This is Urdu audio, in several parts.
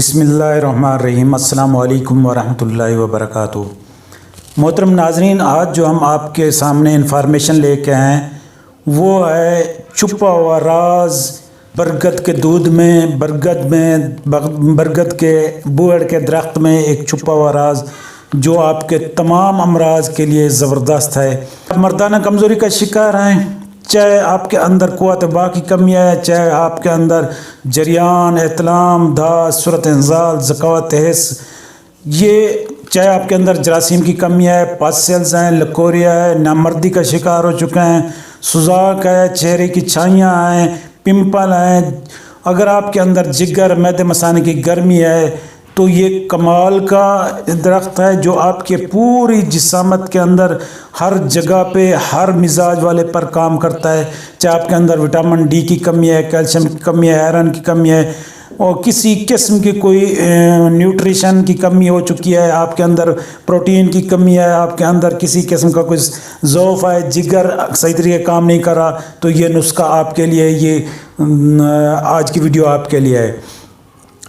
بسم اللہ الرحمن الرحیم۔ السلام علیکم ورحمۃ اللہ وبرکاتہ۔ محترم ناظرین، آج جو ہم آپ کے سامنے انفارمیشن لے کے آئے ہیں وہ ہے چھپا ہوا راز برگد کے دودھ میں، برگد کے بوہڑ کے درخت میں ایک چھپا ہوا راز جو آپ کے تمام امراض کے لیے زبردست ہے۔ مردانہ کمزوری کا شکار ہیں، چاہے آپ کے اندر قوت باہ کی کمی ہے، چاہے آپ کے اندر جریان، احتلام، داس، صورت انزال، ذکاوت حس، یہ چاہے آپ کے اندر جراثیم کی کمی ہے، پاسلز ہیں، لکوریا ہے، نامردی کا شکار ہو چکے ہیں، سوزاک ہے، چہرے کی چھائیاں ہیں، پمپل ہیں، اگر آپ کے اندر جگر، معدے مثانے کی گرمی ہے تو یہ کمال کا درخت ہے جو آپ کے پوری جسامت کے اندر ہر جگہ پہ ہر مزاج والے پر کام کرتا ہے۔ چاہے آپ کے اندر وٹامن ڈی کی کمی ہے، کیلشیم کی کمی ہے، آئرن کی کمی ہے، اور کسی قسم کی کوئی نیوٹریشن کی کمی ہو چکی ہے، آپ کے اندر پروٹین کی کمی ہے، آپ کے اندر کسی قسم کا کوئی ضعف ہے، جگر صحیح طریقے کام نہیں کر رہا، تو یہ نسخہ آپ کے لیے، یہ آج کی ویڈیو آپ کے لیے ہے۔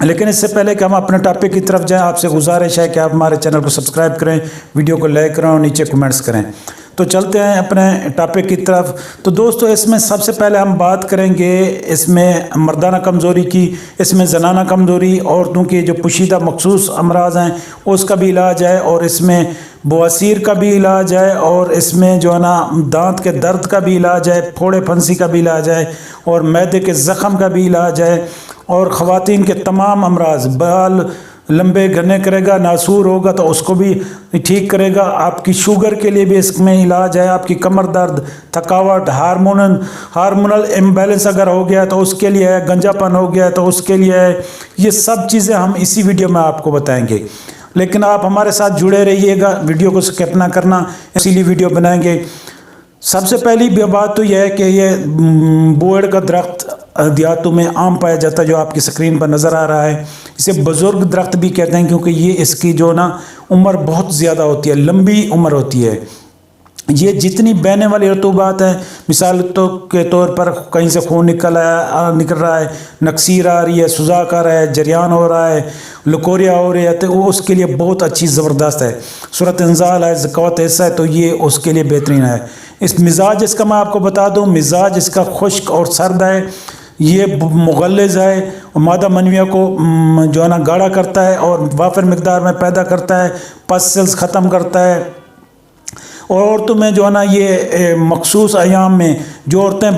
لیکن اس سے پہلے کہ ہم اپنے ٹاپک کی طرف جائیں، آپ سے گزارش ہے کہ آپ ہمارے چینل کو سبسکرائب کریں، ویڈیو کو لائک کریں اور نیچے کمنٹس کریں۔ تو چلتے ہیں اپنے ٹاپک کی طرف۔ تو دوستو، اس میں سب سے پہلے ہم بات کریں گے اس میں مردانہ کمزوری کی، اس میں زنانہ کمزوری، عورتوں کے جو پوشیدہ مخصوص امراض ہیں اس کا بھی علاج ہے، اور اس میں بواسیر کا بھی علاج ہے، اور اس میں جو ہے نا دانت کے درد کا بھی علاج ہے، پھوڑے پھنسی کا بھی علاج ہے، اور معدے کے زخم کا بھی علاج ہے، اور خواتین کے تمام امراض، بال لمبے گھنے کرے گا، ناسور ہوگا تو اس کو بھی ٹھیک کرے گا، آپ کی شوگر کے لیے بھی اس میں علاج ہے، آپ کی کمر درد، تھکاوٹ، ہارمونل امبیلنس اگر ہو گیا تو اس کے لیے ہے، گنجا پن ہو گیا تو اس کے لیے ہے۔ یہ سب چیزیں ہم اسی ویڈیو میں آپ کو بتائیں گے، لیکن آپ ہمارے ساتھ جڑے رہیے گا، ویڈیو کو سکپ نہ کرنا، اسی لیے ویڈیو بنائیں گے۔ سب سے پہلی بات تو یہ ہے کہ یہ بوہڑ کا درخت دیہاتوں میں عام پایا جاتا ہے، جو آپ کی سکرین پر نظر آ رہا ہے۔ اسے بزرگ درخت بھی کہتے ہیں کیونکہ یہ اس کی جو نا عمر بہت زیادہ ہوتی ہے، لمبی عمر ہوتی ہے۔ یہ جتنی بہنے والی رطوبات ہیں، مثال کے طور پر کہیں سے خون نکل رہا ہے، نکسیر آ رہی ہے، سوزاک آ رہا ہے، جریان ہو رہا ہے، لکوریا ہو رہی ہے، تو وہ اس کے لیے بہت اچھی زبردست ہے۔ صورت انزال ہے، ذکاوت حصہ ہے، تو یہ اس کے لیے بہترین ہے۔ اس مزاج اس کا میں آپ کو بتا دوں، مزاج اس کا خشک اور سرد ہے، یہ مغلظ ہے، مادہ منویہ کو جو ہے نا گاڑھا کرتا ہے اور وافر مقدار میں پیدا کرتا ہے، پسلز ختم کرتا ہے، اور عورتوں میں جو ہے نا یہ مخصوص ایام میں جو عورتیں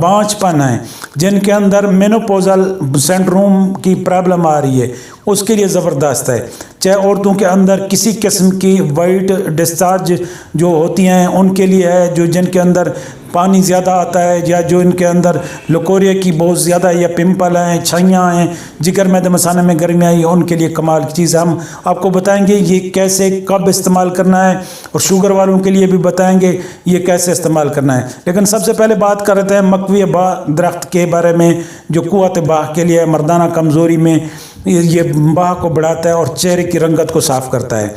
بانجھ پن ہیں، جن کے اندر مینوپوزل سنڈروم کی پرابلم آ رہی ہے، اس کے لیے زبردست ہے۔ چاہے عورتوں کے اندر کسی قسم کی وائٹ ڈسچارج جو ہوتی ہیں ان کے لیے ہے، جو جن کے اندر پانی زیادہ آتا ہے، یا جو ان کے اندر لکوریا کی بہت زیادہ یا پمپل ہیں، چھائیاں ہیں، جگر معدے مثانے میں گرمی آئی، ان کے لیے کمال کی چیز ہے۔ ہم آپ کو بتائیں گے یہ کیسے کب استعمال کرنا ہے، اور شوگر والوں کے لیے بھی بتائیں گے یہ کیسے استعمال کرنا ہے۔ لیکن سب سے پہلے بات کر رہے ہیں مکوی باہ درخت کے بارے میں، جو قوت باہ کے لیے مردانہ کمزوری میں یہ باہ کو بڑھاتا ہے اور چہرے کی رنگت کو صاف کرتا ہے۔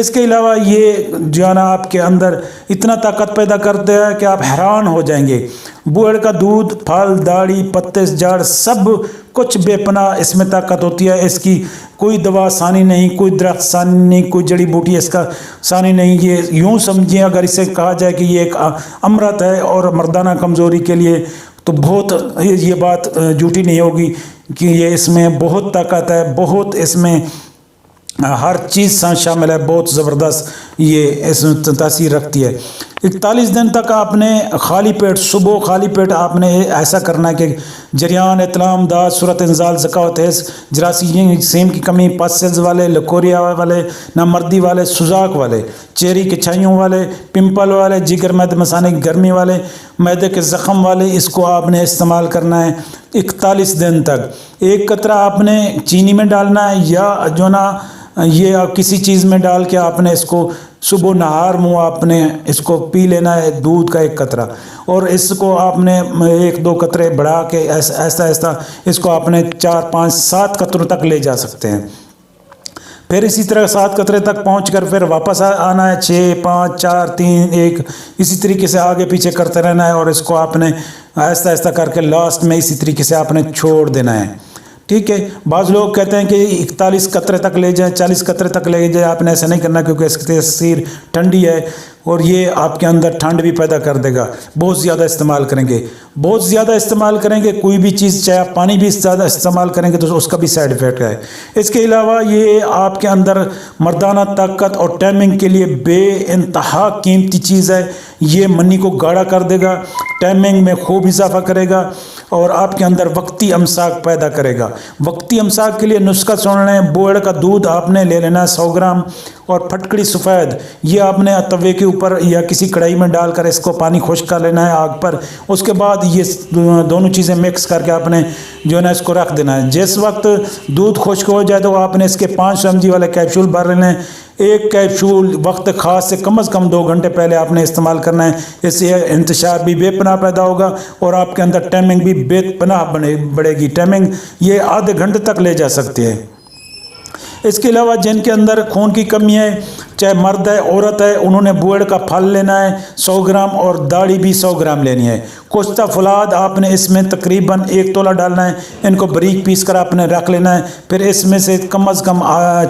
اس کے علاوہ یہ جو ہے نا آپ کے اندر اتنا طاقت پیدا کرتا ہے کہ آپ حیران ہو جائیں گے۔ بوہڑ کا دودھ، پھل، داڑھی، پتے، جڑ، سب کچھ بے پناہ اس میں طاقت ہوتی ہے۔ اس کی کوئی دوا ثانی نہیں، کوئی درخت ثانی نہیں، کوئی جڑی بوٹی اس کا ثانی نہیں۔ یہ یوں سمجھیں، اگر اسے کہا جائے کہ یہ ایک امرت ہے اور مردانہ کمزوری کے لیے، تو بہت یہ بات جھوٹی نہیں ہوگی کہ یہ اس میں بہت طاقت ہے، بہت اس میں ہر چیز شامل ہے، بہت زبردست یہ اس میں تاثیر رکھتی ہے۔ 41 دن تک آپ نے خالی پیٹ، صبح خالی پیٹ آپ نے ایسا کرنا ہے کہ جریان، احتلام، داس، صورت انزال، ذکاوت حس، جراثیم کی کمی، پاسلز والے، لکوریا والے، نامردی والے، سوزاک والے، چہرے کی چھائیوں والے، پمپل والے، جگر معدے مثانے کی گرمی والے، معدے کے زخم والے، اس کو آپ نے استعمال کرنا ہے 41 دن تک۔ ایک قطرہ آپ نے چینی میں ڈالنا ہے، یا جو نا یہ کسی چیز میں ڈال کے آپ نے اس کو صبح نہار منہ آپ نے اس کو پی لینا ہے، دودھ کا ایک قطرہ، اور اس کو آپ نے 1-2 قطرے بڑھا کے ایسا ایسا اس کو آپ نے 4, 5, 7 قطروں تک لے جا سکتے ہیں۔ پھر اسی طرح 7 قطرے تک پہنچ کر پھر واپس آنا ہے، 6, 5, 4, 3, 1، اسی طریقے سے آگے پیچھے کرتے رہنا ہے، اور اس کو آپ نے آہستہ آہستہ کر کے لاسٹ میں اسی طریقے سے آپ نے چھوڑ دینا ہے۔ ٹھیک ہے، بعض لوگ کہتے ہیں کہ 41 قطرے تک لے جائیں، 40 قطرے تک لے جائیں، آپ نے ایسا نہیں کرنا کیونکہ اس کی تاثیر ٹھنڈی ہے اور یہ آپ کے اندر ٹھنڈ بھی پیدا کر دے گا۔ بہت زیادہ استعمال کریں گے، بہت زیادہ استعمال کریں گے کوئی بھی چیز، چاہے آپ پانی بھی زیادہ استعمال کریں گے تو اس کا بھی سائیڈ افیکٹ ہے۔ اس کے علاوہ یہ آپ کے اندر مردانہ طاقت اور ٹائمنگ کے لیے بے انتہا قیمتی چیز ہے۔ یہ منی کو گاڑھا کر دے گا، ٹائمنگ میں خوب اضافہ کرے گا اور آپ کے اندر وقتی امساک پیدا کرے گا۔ وقتی امساک کے لیے نسخہ سن لیں، بوڑ کا دودھ آپ نے لے لینا 100 گرام، اور پھٹکڑی سفید یہ آپ نے توے کے اوپر یا کسی کڑھائی میں ڈال کر اس کو پانی خشک کر لینا ہے آگ پر۔ اس کے بعد یہ دونوں چیزیں مکس کر کے آپ نے جو ہے نا اس کو رکھ دینا ہے۔ جس وقت دودھ خشک ہو جائے تو آپ نے اس کے 500 mg والے کیپسول بھر لینے ہیں۔ ایک کیپسول وقت خاص سے کم از کم 2 گھنٹے پہلے آپ نے استعمال کرنا ہے۔ اس سے انتشار بھی بے پناہ پیدا ہوگا اور آپ کے اندر ٹائمنگ بھی بے پناہ بڑھے گی۔ ٹائمنگ یہ آدھے گھنٹے تک لے جا سکتی ہے۔ اس کے علاوہ جن کے اندر خون کی کمی ہے، چاہے مرد ہے عورت ہے، انہوں نے بوڑ کا پھل لینا ہے 100 گرام اور داڑھی بھی 100 گرام لینی ہے۔ کشتہ فولاد آپ نے اس میں تقریباً 1 تولہ ڈالنا ہے، ان کو باریک پیس کر آپ نے رکھ لینا ہے۔ پھر اس میں سے کم از کم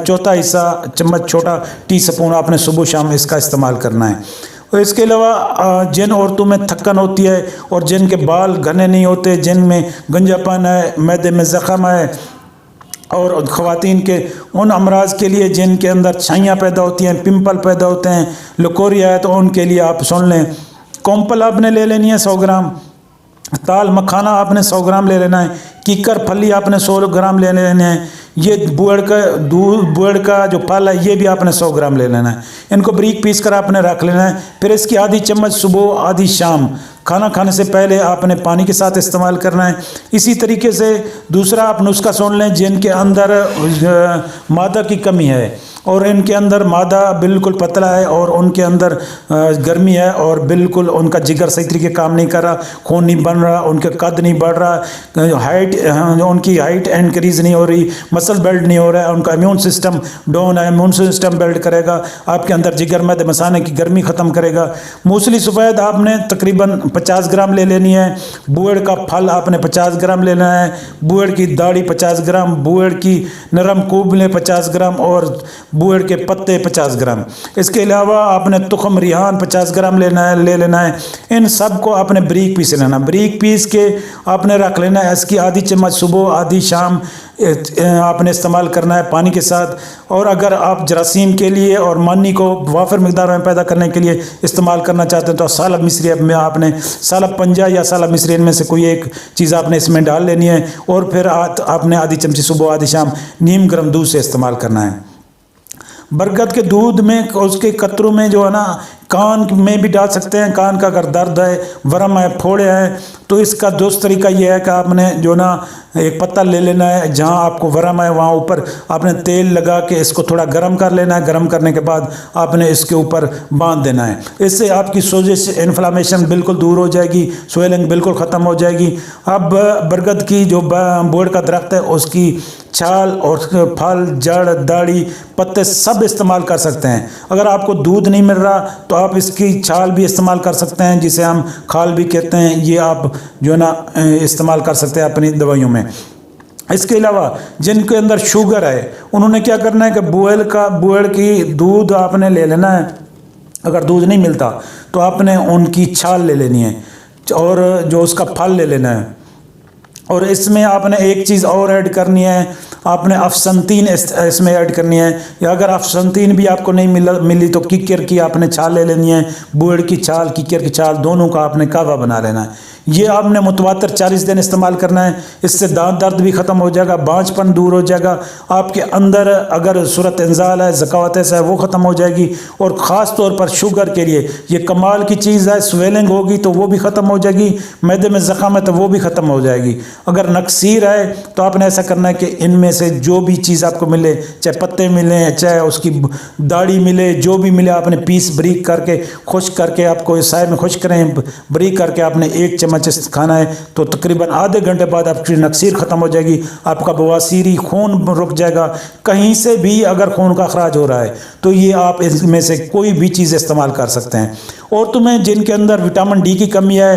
چوتھا حصہ چمچ چھوٹا ٹی سپون آپ نے صبح شام اس کا استعمال کرنا ہے۔ اور اس کے علاوہ جن عورتوں میں تھکن ہوتی ہے اور جن کے بال گھنے نہیں ہوتے، جن میں گنجا پن ہے، معدے میں زخم ہے، اور خواتین کے ان امراض کے لیے جن کے اندر چھائیاں پیدا ہوتی ہیں، پمپل پیدا ہوتے ہیں، لکوریا ہے، تو ان کے لیے آپ سن لیں، کومپل آپ نے لے لینی ہے 100 گرام، تال مکھانا آپ نے 100 گرام لے لینا ہے، کیکر پھلی آپ نے 100 گرام لے لینے ہیں۔ یہ بوڑ کا جو پھل ہے یہ بھی آپ نے 100 گرام لے لینا ہے۔ ان کو باریک پیس کر آپ نے رکھ لینا ہے۔ پھر اس کی آدھی چمچ صبح آدھی شام کھانا کھانے سے پہلے آپ نے پانی کے ساتھ استعمال کرنا ہے۔ اسی طریقے سے دوسرا آپ نسخہ سن لیں، جن کے اندر مادہ کی کمی ہے اور ان کے اندر مادہ بالکل پتلا ہے اور ان کے اندر گرمی ہے اور بالکل ان کا جگر صحیح طریقے کام نہیں کر رہا، خون نہیں بن رہا، ان کا قد نہیں بڑھ رہا، ہائٹ ان کی ہائٹ انکریز نہیں ہو رہی، مسل بلڈ نہیں ہو رہا ہے، ان کا امیون سسٹم ڈاؤن ہے، امیون سسٹم بلڈ کرے گا، آپ کے اندر جگر میں مثانے کی گرمی ختم کرے گا۔ موسلی سفید آپ نے تقریباً 50 گرام لے لینی ہے، بوڑ کا پھل آپ نے 50 گرام لینا ہے، بوڑ کی داڑھی 50 گرام، بوڑ کی نرم کوبلیں 50 گرام اور بوڑ کے پتے 50 گرام۔ اس کے علاوہ آپ نے تخم ریحان 50 گرام لے لینا ہے۔ ان سب کو آپ نے باریک پیس لینا، باریک پیس کے آپ نے رکھ لینا ہے۔ اس کی آدھی چمچ صبح آدھی شام آپ نے استعمال کرنا ہے پانی کے ساتھ۔ اور اگر آپ جراثیم کے لیے اور مانی کو وافر مقدار میں پیدا کرنے کے لیے استعمال کرنا چاہتے ہیں تو سالب مصری میں آپ نے سالب پنجہ یا سالب مصری ان میں سے کوئی ایک چیز آپ نے اس میں ڈال لینی ہے، اور پھر آپ نے آدھی چمچی صبح آدھی شام نیم گرم دودھ سے استعمال کرنا ہے۔ برگد کے دودھ میں اس کے قطروں میں جو ہے نا کان میں بھی ڈال سکتے ہیں۔ کان کا اگر درد ہے، ورم ہے، پھوڑے ہیں، تو اس کا دوست طریقہ یہ ہے کہ آپ نے جو نا ایک پتہ لے لینا ہے، جہاں آپ کو ورم ہے وہاں اوپر آپ نے تیل لگا کے اس کو تھوڑا گرم کر لینا ہے۔ گرم کرنے کے بعد آپ نے اس کے اوپر باندھ دینا ہے۔ اس سے آپ کی سوزش انفلاميشن بالکل دور ہو جائے گی، سویلنگ بالکل ختم ہو جائے گی۔ اب برگد کی جو بوڑ کا درخت ہے اس کی چھال اور پھل، جڑ، داڑھی، پتے سب استعمال کر سکتے ہیں۔ اگر آپ کو دودھ نہیں مل رہا تو آپ اس کی چھال بھی استعمال کر سکتے ہیں، جسے ہم کھال بھی کہتے ہیں، یہ آپ جو ہے نا استعمال کر سکتے ہیں اپنی دوائیوں میں۔ اس کے علاوہ جن کے اندر شوگر ہے انہوں نے کیا کرنا ہے کہ بوڑ کی دودھ آپ نے لے لینا ہے۔ اگر دودھ نہیں ملتا تو آپ نے ان کی چھال لے لینی ہے اور جو اس کا پھل لے لینا ہے، اور اس میں آپ نے ایک چیز اور ایڈ کرنی ہے، آپ نے افسنتین اس میں ایڈ کرنی ہے، یا اگر افسنتین بھی آپ کو نہیں ملی تو کیکر کی آپ نے چھال لے لینی ہے۔ بوڑ کی چھال، کیکر کی چھال، دونوں کا آپ نے کہوہ بنا لینا ہے۔ یہ آپ نے متواتر 40 دن استعمال کرنا ہے۔ اس سے دانت درد بھی ختم ہو جائے گا، بانجھ پن دور ہو جائے گا، آپ کے اندر اگر صورت انزال ہے، ذکاوت ہے وہ ختم ہو جائے گی، اور خاص طور پر شوگر کے لیے یہ کمال کی چیز ہے۔ سویلنگ ہوگی تو وہ بھی ختم ہو جائے گی، معدے میں زخم ہے تو وہ بھی ختم ہو جائے گی۔ اگر نقصیر ہے تو آپ نے ایسا کرنا ہے کہ ان میں سے جو بھی چیز آپ کو ملے، چاہے پتے ملیں، چاہے اس کی داڑھی ملے، جو بھی ملے، آپ نے پیس بریک کر کے خشک کر کے آپ کو سائے میں خشک کریں، بریک کر کے آپ نے ایک چمچ کھانا ہے، تو تقریباً آدھے گھنٹے بعد آپ کی نقصیر ختم ہو جائے گی، آپ کا بواسیری خون رک جائے گا۔ کہیں سے بھی اگر خون کا اخراج ہو رہا ہے تو یہ آپ اس میں سے کوئی بھی چیز استعمال کر سکتے ہیں۔ اور تمہیں جن کے اندر وٹامن ڈی کی کمی ہے